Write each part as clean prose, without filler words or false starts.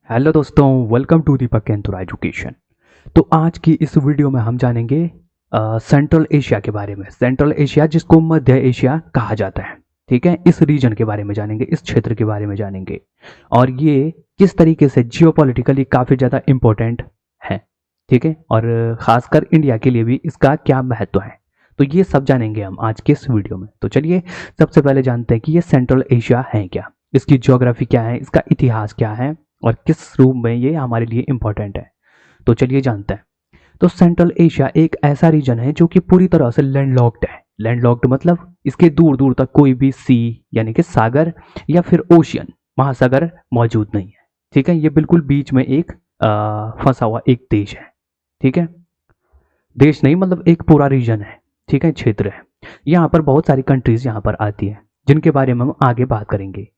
Hello दोस्तों, welcome to Deepak केंतुरा education. तो आज की इस वीडियो में हम जानेंगे सेंट्रल एशिया के बारे में। सेंट्रल एशिया जिसको मध्य एशिया कहा जाता है, ठीक है, इस रीजन के बारे में जानेंगे, इस क्षेत्र के बारे में जानेंगे और ये किस तरीके से जियोपॉलिटिकली काफ़ी ज़्यादा इम्पोर्टेंट है, ठीक है, और ख़ासकर इंडिया के लिए भी इसका क्या महत्व है। तो ये सब जानेंगे हम आज के इस वीडियो में। तो चलिए सबसे पहले जानते हैं कि ये सेंट्रल एशिया है क्या, इसकी ज्योग्राफी क्या है, इसका इतिहास क्या है और किस रूप में ये हमारे लिए इम्पोर्टेंट है। तो चलिए जानते हैं। तो सेंट्रल एशिया एक ऐसा रीजन है जो कि पूरी तरह से लैंडलॉक्ड है। लैंडलॉक्ड मतलब इसके दूर दूर तक कोई भी सी यानी कि सागर या फिर ओशियन महासागर मौजूद नहीं है, ठीक है। ये बिल्कुल बीच में एक फंसा हुआ एक देश है, ठीक है। देश नहीं मतलब एक पूरा रीजन है, ठीक है, क्षेत्र है। यहाँ पर बहुत सारी कंट्रीज यहाँ पर आती है जिनके बारे में हम आगे बात करेंगे।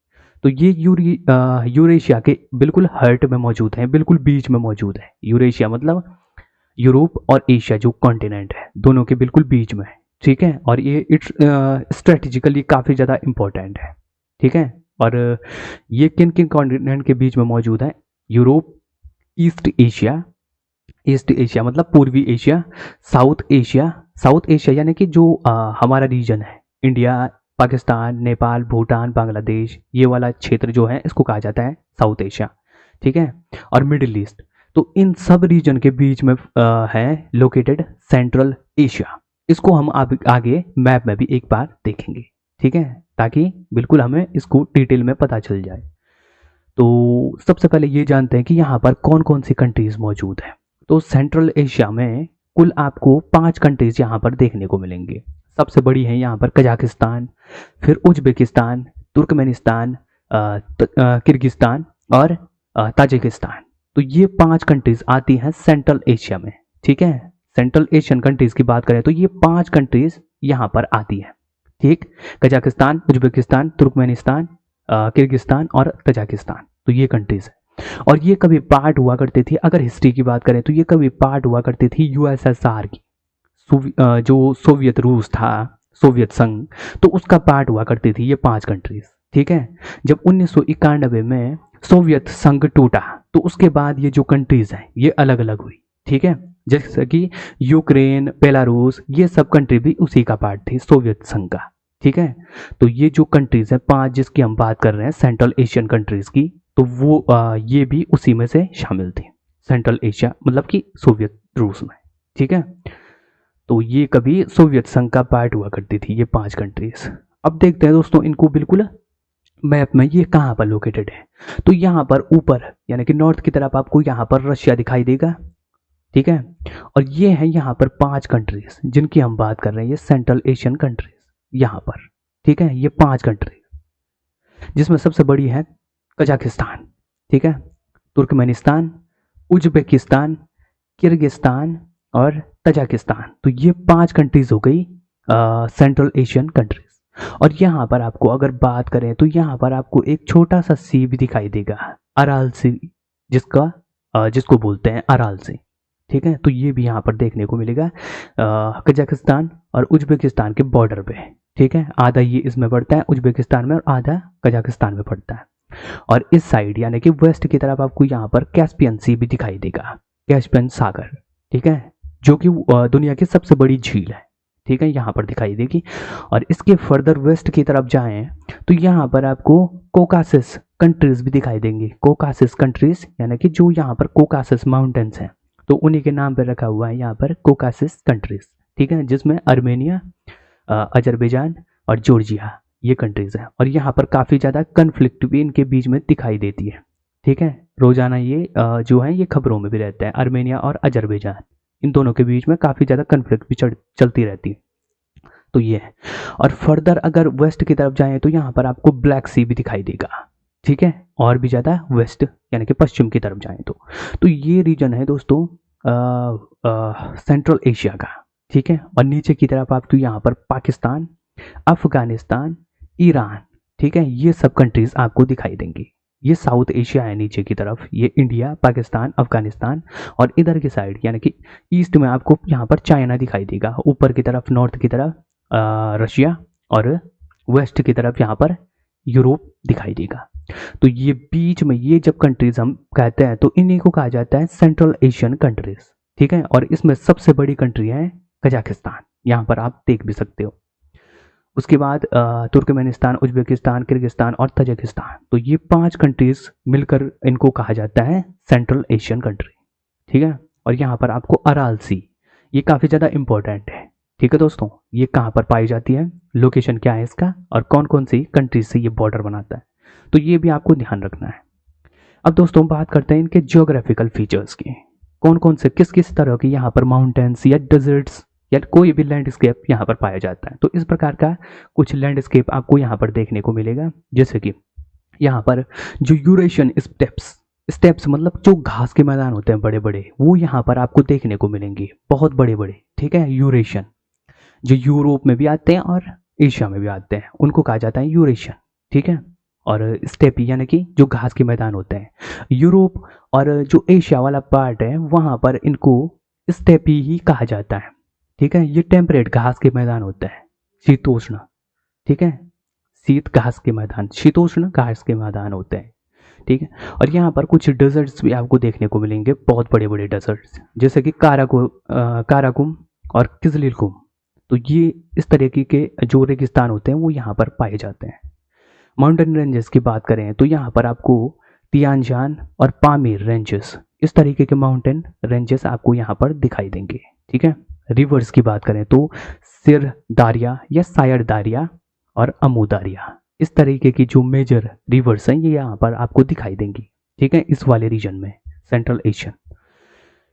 तो ये यूरेशिया के बिल्कुल हर्ट में मौजूद है, बिल्कुल बीच में मौजूद है। यूरेशिया मतलब यूरोप और एशिया जो कॉन्टिनेंट है दोनों के बिल्कुल बीच में है, ठीक है। और ये इट्स स्ट्रेटेजिकली काफ़ी ज़्यादा इम्पोर्टेंट है, ठीक है। और ये किन किन कॉन्टिनेंट के बीच में मौजूद है? Europe, east Asia, east Asia मतलब पूर्वी Asia, south Asia, south Asia यानी कि जो हमारा रीजन है, इंडिया, पाकिस्तान, नेपाल, भूटान, बांग्लादेश, ये वाला क्षेत्र जो है इसको कहा जाता है साउथ एशिया, ठीक है। और मिडिल ईस्ट। तो इन सब रीजन के बीच में है लोकेटेड सेंट्रल एशिया। इसको हम आगे मैप में भी एक बार देखेंगे, ठीक है, ताकि बिल्कुल हमें इसको डिटेल में पता चल जाए। तो सबसे पहले ये जानते हैं कि यहाँ पर कौन कौन सी कंट्रीज मौजूद है। तो सेंट्रल एशिया में कुल आपको 5 कंट्रीज यहाँ पर देखने को मिलेंगे। सबसे बड़ी है यहाँ पर कजाकिस्तान, फिर उज्बेकिस्तान, तुर्कमेनिस्तान, किर्गिस्तान और ताजिकिस्तान। तो ये 5 कंट्रीज आती हैं सेंट्रल एशिया में, ठीक है। सेंट्रल एशियन कंट्रीज की बात करें तो ये 5 कंट्रीज यहाँ पर आती है, ठीक। कजाकिस्तान, उज्बेकिस्तान, तुर्कमेनिस्तान, किर्गिस्तान और तजाकिस्तान। तो ये कंट्रीज है और ये कभी पार्ट हुआ करती थी, अगर हिस्ट्री की बात करें तो ये कभी पार्ट हुआ करती थी यूएसएसआर की, जो सोवियत रूस था, सोवियत संघ, तो उसका पार्ट हुआ करती थी ये 5 कंट्रीज, ठीक है। जब 1991 में सोवियत संघ टूटा तो उसके बाद ये जो कंट्रीज हैं ये अलग अलग हुई, ठीक है। जैसे कि यूक्रेन, बेलारूस, ये सब कंट्री भी उसी का पार्ट थी, सोवियत संघ का, ठीक है। तो ये जो कंट्रीज हैं 5 जिसकी हम बात कर रहे हैं सेंट्रल एशियन कंट्रीज की, तो वो ये भी उसी में से शामिल थी, सेंट्रल एशिया मतलब कि सोवियत रूस में, ठीक है। तो ये कभी सोवियत संघ का पार्ट हुआ करती थी ये 5 कंट्रीज। अब देखते हैं दोस्तों इनको बिल्कुल मैप में ये कहाँ पर लोकेटेड है। तो यहाँ पर ऊपर यानी कि नॉर्थ की तरफ आपको यहाँ पर रशिया दिखाई देगा, ठीक है। और ये है यहाँ पर 5 कंट्रीज जिनकी हम बात कर रहे हैं, ये सेंट्रल एशियन कंट्रीज यहाँ पर, ठीक है। ये 5 कंट्रीज जिसमें सबसे बड़ी है कजाकिस्तान, ठीक है, तुर्कमेनिस्तान, उज्बेकिस्तान, किर्गिस्तान और तजाकिस्तान। तो ये 5 कंट्रीज हो गई सेंट्रल एशियन कंट्रीज। और यहाँ पर आपको अगर बात करें तो यहाँ पर आपको एक छोटा सा सी भी दिखाई देगा, अराल सी, जिसको बोलते हैं अराल सी, ठीक है। तो ये भी यहाँ पर देखने को मिलेगा कजाकिस्तान और उज्बेकिस्तान के बॉर्डर पे, ठीक है। आधा ये इसमें पड़ता है उज्बेकिस्तान में और आधा कजाकिस्तान में पड़ता है। और इस साइड यानी कि वेस्ट की तरफ आपको यहाँ पर कैस्पियन सी भी दिखाई देगा, कैस्पियन सागर, ठीक है, जो कि दुनिया की सबसे बड़ी झील है, ठीक है, यहाँ पर दिखाई देगी। और इसके फर्दर वेस्ट की तरफ जाएं तो यहाँ पर आपको कोकासिस कंट्रीज भी दिखाई देंगी। कोकासिस कंट्रीज यानी कि जो यहाँ पर कोकासिस माउंटेन्स हैं तो उन्हीं के नाम पर रखा हुआ है यहाँ पर कोकासिस कंट्रीज, ठीक है, जिसमें अर्मेनिया, अजरबैजान और जॉर्जिया ये कंट्रीज हैं। और यहाँ पर काफ़ी ज़्यादा कन्फ्लिक्ट भी इनके बीच में दिखाई देती है, ठीक है। रोजाना ये जो है ये खबरों में भी रहता है, अर्मेनिया और अजरबैजान, इन दोनों के बीच में काफ़ी ज़्यादा कन्फ्लिक्ट भी चलती रहती है। तो ये है। और फर्दर अगर वेस्ट की तरफ जाएं तो यहाँ पर आपको ब्लैक सी भी दिखाई देगा, ठीक है। और भी ज़्यादा वेस्ट यानी कि पश्चिम की तरफ जाएं तो ये रीजन है दोस्तों सेंट्रल एशिया का, ठीक है। और नीचे की तरफ आपको यहाँ पर पाकिस्तान, अफगानिस्तान, ईरान, ठीक है, ये सब कंट्रीज आपको दिखाई देंगी। ये साउथ एशिया है नीचे की तरफ, ये इंडिया, पाकिस्तान, अफगानिस्तान। और इधर की साइड यानी कि ईस्ट में आपको यहाँ पर चाइना दिखाई देगा, ऊपर की तरफ नॉर्थ की तरफ रशिया और वेस्ट की तरफ यहाँ पर यूरोप दिखाई देगा। तो ये बीच में ये जब कंट्रीज हम कहते हैं तो इन्हीं को कहा जाता है सेंट्रल एशियन कंट्रीज, ठीक है। और इसमें सबसे बड़ी कंट्री है कजाकिस्तान, यहाँ पर आप देख भी सकते हो। उसके बाद तुर्कमेनिस्तान, उज्बेकिस्तान, किर्गिस्तान और तजाकिस्तान, तो ये 5 कंट्रीज मिलकर इनको कहा जाता है सेंट्रल एशियन कंट्री, ठीक है। और यहाँ पर आपको अराल सी, ये काफ़ी ज़्यादा इंपॉर्टेंट है, ठीक है दोस्तों। ये कहाँ पर पाई जाती है, लोकेशन क्या है इसका, और कौन कौन सी कंट्रीज से ये बॉर्डर बनाता है, तो ये भी आपको ध्यान रखना है। अब दोस्तों बात करते हैं इनके जियोग्राफिकल फीचर्स की, कौन कौन से किस किस तरह की यहाँ पर माउंटेन्स या डेजर्ट्स या कोई भी लैंडस्केप यहाँ पर पाया जाता है। तो इस प्रकार का कुछ लैंडस्केप आपको यहाँ पर देखने को मिलेगा, जैसे कि यहाँ पर जो यूरेशियन स्टेप्स, स्टेप्स मतलब जो घास के मैदान होते हैं बड़े बड़े, वो यहाँ पर आपको देखने को मिलेंगे, बहुत बड़े बड़े, ठीक है। यूरेशियन जो यूरोप में भी आते हैं और एशिया में भी आते हैं, उनको कहा जाता है यूरेशियन, ठीक है। और स्टेपी यानी कि जो घास के मैदान होते हैं, यूरोप और जो एशिया वाला पार्ट है वहाँ पर इनको स्टेपी ही कहा जाता है, ठीक है। ये टेम्परेट घास के मैदान होते हैं, शीतोष्ण, ठीक है। शीत घास के मैदान, शीतोष्ण घास के मैदान होते हैं, ठीक है। और यहाँ पर कुछ डेजर्ट्स भी आपको देखने को मिलेंगे, बहुत बड़े बड़े डेजर्ट्स, जैसे कि काराकुम और किजलिलकुम। तो ये इस तरीके के जो रेगिस्तान होते हैं वो यहाँ पर पाए जाते हैं। माउंटेन रेंजेस की बात करें तो यहाँ पर आपको तियानजान और पामीर रेंजेस, इस तरीके के माउंटेन रेंजेस आपको यहाँ पर दिखाई देंगे, ठीक है। रिवर्स की बात करें तो सिर दारिया या सायर दारिया और अमू दारिया, इस तरीके की जो मेजर रिवर्स हैं ये यहाँ पर आपको दिखाई देंगी, ठीक है, इस वाले रीजन में central Asian.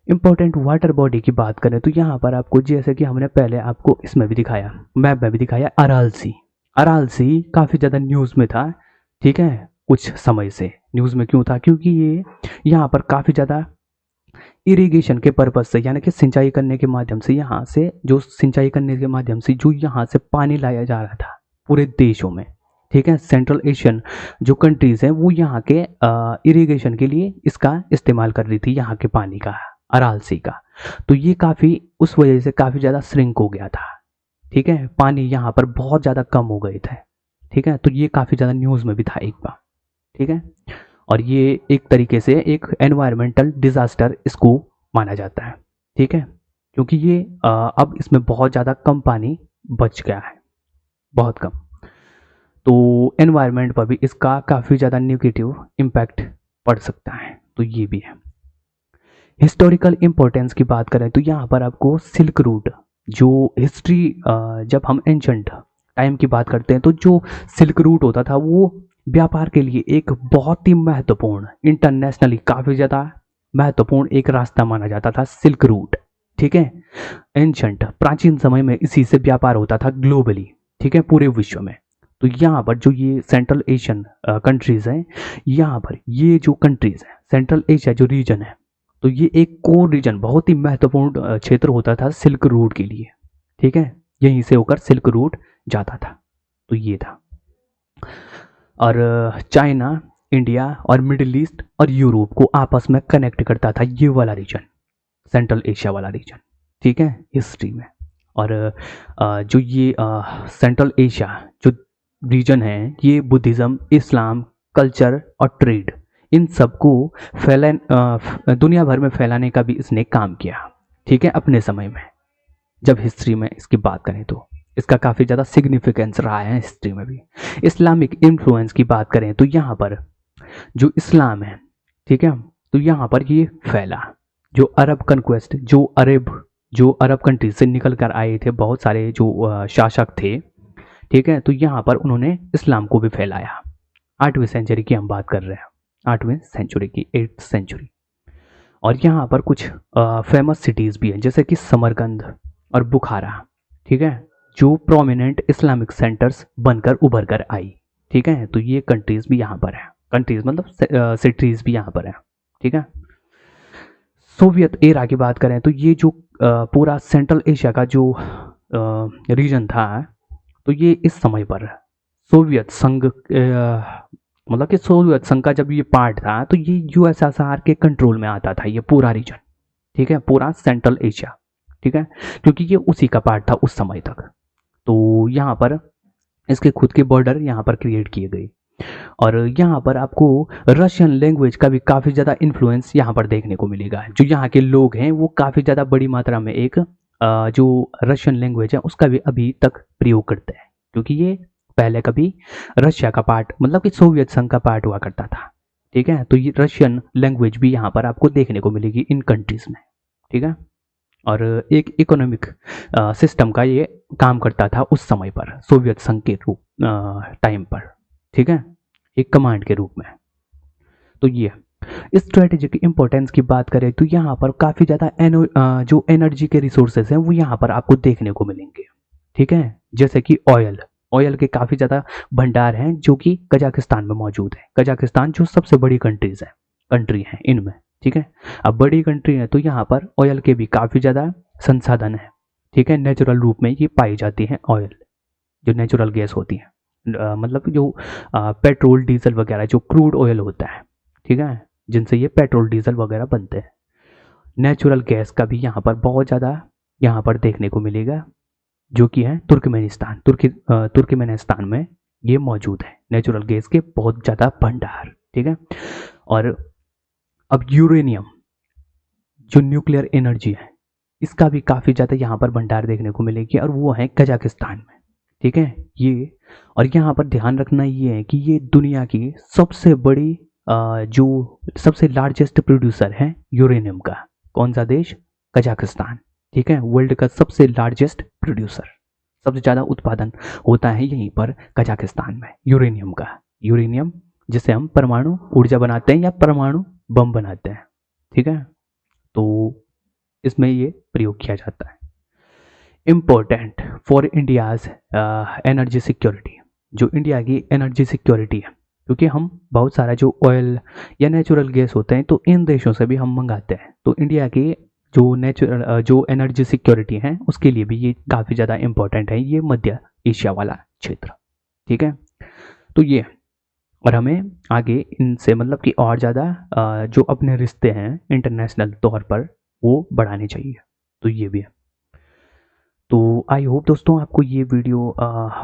Important water body की बात करें तो यहाँ पर आपको, जैसे कि हमने पहले आपको इसमें भी दिखाया, मैप में भी दिखाया, अराल सी। अराल सी काफ़ी ज़्यादा न्यूज़ में था, ठीक है, कुछ समय से न्यूज़ में क्यों था, क्योंकि ये यहाँ पर काफ़ी ज़्यादा इरिगेशन के पर्पज से, यानी कि सिंचाई करने के माध्यम से, यहाँ से जो सिंचाई करने के माध्यम से जो यहाँ से पानी लाया जा रहा था पूरे देशों में, ठीक है। सेंट्रल एशियन जो कंट्रीज़ हैं वो यहाँ के इरिगेशन के लिए इसका इस्तेमाल कर रही थी, यहाँ के पानी का, अराल सी का। तो ये काफ़ी उस वजह से काफ़ी ज़्यादा श्रिंक हो गया था, ठीक है, पानी यहाँ पर बहुत ज़्यादा कम हो गए थे, ठीक है। तो ये काफ़ी ज़्यादा न्यूज़ में भी था एक बार, ठीक है। और ये एक तरीके से एक एनवायरमेंटल डिज़ास्टर इसको माना जाता है, ठीक है, क्योंकि ये अब इसमें बहुत ज़्यादा कम पानी बच गया है, बहुत कम। तो एनवायरनमेंट पर भी इसका काफ़ी ज़्यादा नेगेटिव इम्पैक्ट पड़ सकता है, तो ये भी है। हिस्टोरिकल इम्पोर्टेंस की बात करें तो यहाँ पर आपको सिल्क रूट, जो हिस्ट्री, जब हम एंशंट टाइम की बात करते हैं तो जो सिल्क रूट होता था वो व्यापार के लिए एक बहुत ही महत्वपूर्ण, इंटरनेशनली काफ़ी ज़्यादा महत्वपूर्ण एक रास्ता माना जाता था, सिल्क रूट, ठीक है। एंशंट प्राचीन समय में इसी से व्यापार होता था ग्लोबली, ठीक है, पूरे विश्व में। तो यहाँ पर जो ये सेंट्रल एशियन कंट्रीज़ हैं, यहाँ पर ये जो कंट्रीज़ हैं, सेंट्रल एशिया जो रीजन है, तो ये एक कोर रीजन, बहुत ही महत्वपूर्ण क्षेत्र होता था सिल्क रूट के लिए, ठीक है। यहीं से होकर सिल्क रूट जाता था, तो ये था। और चाइना, इंडिया और मिडिल ईस्ट और यूरोप को आपस में कनेक्ट करता था ये वाला रीजन, सेंट्रल एशिया वाला रीजन, ठीक है, हिस्ट्री में। और जो ये सेंट्रल एशिया जो रीजन है, ये बुद्धिज़्म, इस्लाम, कल्चर और ट्रेड, इन सबको दुनिया भर में फैलाने का भी इसने काम किया, ठीक है, अपने समय में। जब हिस्ट्री में इसकी बात करें तो इसका काफ़ी ज़्यादा सिग्निफिकेंस रहा है हिस्ट्री में भी। इस्लामिक इन्फ्लुएंस की बात करें तो यहाँ पर जो इस्लाम है, ठीक है, तो यहाँ पर ये फैला, जो अरब कन्क्वेस्ट, जो अरब कंट्रीज से निकल कर आए थे बहुत सारे जो शासक थे, ठीक है, तो यहाँ पर उन्होंने इस्लाम को भी फैलाया। 8वीं सेंचुरी की हम बात कर रहे हैं, 8वीं सेंचुरी की, 8th सेंचुरी। और यहाँ पर कुछ फेमस सिटीज़ भी हैं, जैसे कि समरकंद और बुखारा, ठीक है, जो प्रोमिनेंट इस्लामिक सेंटर्स बनकर उभर कर आई, ठीक है। तो ये कंट्रीज़ भी यहाँ पर है, कंट्रीज़ मतलब सिटीज़ भी यहाँ पर है, ठीक है। सोवियत एरा की बात करें तो ये जो पूरा सेंट्रल एशिया का जो रीजन था, तो ये इस समय पर सोवियत संघ, मतलब कि सोवियत संघ का जब ये पार्ट था तो ये यूएसएसआर के कंट्रोल में आता था ये पूरा रीजन, ठीक है, पूरा सेंट्रल एशिया, ठीक है, क्योंकि ये उसी का पार्ट था उस समय तक। तो यहाँ पर इसके खुद के बॉर्डर यहाँ पर क्रिएट किए गए। और यहाँ पर आपको रशियन लैंग्वेज का भी काफ़ी ज़्यादा इन्फ्लुएंस यहाँ पर देखने को मिलेगा। जो यहाँ के लोग हैं वो काफ़ी ज़्यादा बड़ी मात्रा में एक जो रशियन लैंग्वेज है उसका भी अभी तक प्रयोग करते हैं, क्योंकि ये पहले कभी रशिया का पार्ट मतलब कि सोवियत संघ का पार्ट हुआ करता था। ठीक है, तो ये रशियन लैंग्वेज भी यहाँ पर आपको देखने को मिलेगी इन कंट्रीज़ में। ठीक है, और एक इकोनॉमिक सिस्टम का ये काम करता था उस समय पर सोवियत संघ के रूप टाइम पर। ठीक है, एक कमांड के रूप में। तो ये स्ट्रेटेजिक इंपॉर्टेंस की बात करें तो यहाँ पर काफ़ी ज़्यादा जो एनर्जी के रिसोर्सेज हैं वो यहाँ पर आपको देखने को मिलेंगे। ठीक है, जैसे कि ऑयल के काफ़ी ज़्यादा भंडार हैं जो कि कजाकिस्तान में मौजूद है। कजाकिस्तान जो सबसे बड़ी कंट्री है इनमें। ठीक है, अब बड़ी कंट्री है तो यहाँ पर ऑयल के भी काफ़ी ज़्यादा संसाधन है। ठीक है, नेचुरल रूप में ये पाई जाती है ऑयल, जो नेचुरल गैस होती है, मतलब जो पेट्रोल डीजल वगैरह जो क्रूड ऑयल होता है। ठीक है, जिनसे ये पेट्रोल डीजल वगैरह बनते हैं। नेचुरल गैस का भी यहाँ पर बहुत ज़्यादा यहाँ पर देखने को मिलेगा, जो कि है तुर्कमेनिस्तान में ये मौजूद है नेचुरल गैस के बहुत ज़्यादा भंडार। ठीक है, और अब यूरेनियम जो न्यूक्लियर एनर्जी है इसका भी काफ़ी ज़्यादा यहाँ पर भंडार देखने को मिलेगी, और वो है कजाकिस्तान में। ठीक है, ये और यहाँ पर ध्यान रखना ये है कि ये दुनिया की सबसे बड़ी जो सबसे लार्जेस्ट प्रोड्यूसर है यूरेनियम का। कौन सा देश? कजाकिस्तान। ठीक है, वर्ल्ड का सबसे लार्जेस्ट प्रोड्यूसर, सबसे ज़्यादा उत्पादन होता है यहीं पर कजाकिस्तान में यूरेनियम का। यूरेनियम जिसे हम परमाणु ऊर्जा बनाते हैं या परमाणु बम बनाते हैं। ठीक है, तो इसमें ये प्रयोग किया जाता है। Important for India's energy security, जो इंडिया की एनर्जी सिक्योरिटी है, क्योंकि हम बहुत सारा जो ऑयल या नेचुरल गैस होते हैं तो इन देशों से भी हम मंगाते हैं, तो इंडिया की जो एनर्जी सिक्योरिटी है उसके लिए भी ये काफ़ी ज़्यादा इम्पोर्टेंट है, ये मध्य एशिया वाला क्षेत्र। ठीक है, तो ये और हमें आगे इनसे मतलब कि और ज़्यादा जो अपने रिश्ते हैं इंटरनेशनल तौर पर वो बढ़ाने चाहिए। तो ये भी है। तो आई होप दोस्तों आपको ये वीडियो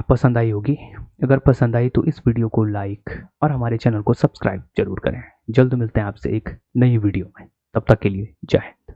पसंद आई होगी। अगर पसंद आई तो इस वीडियो को लाइक और हमारे चैनल को सब्सक्राइब जरूर करें। जल्द मिलते हैं आपसे एक नई वीडियो में, तब तक के लिए जय हिंद।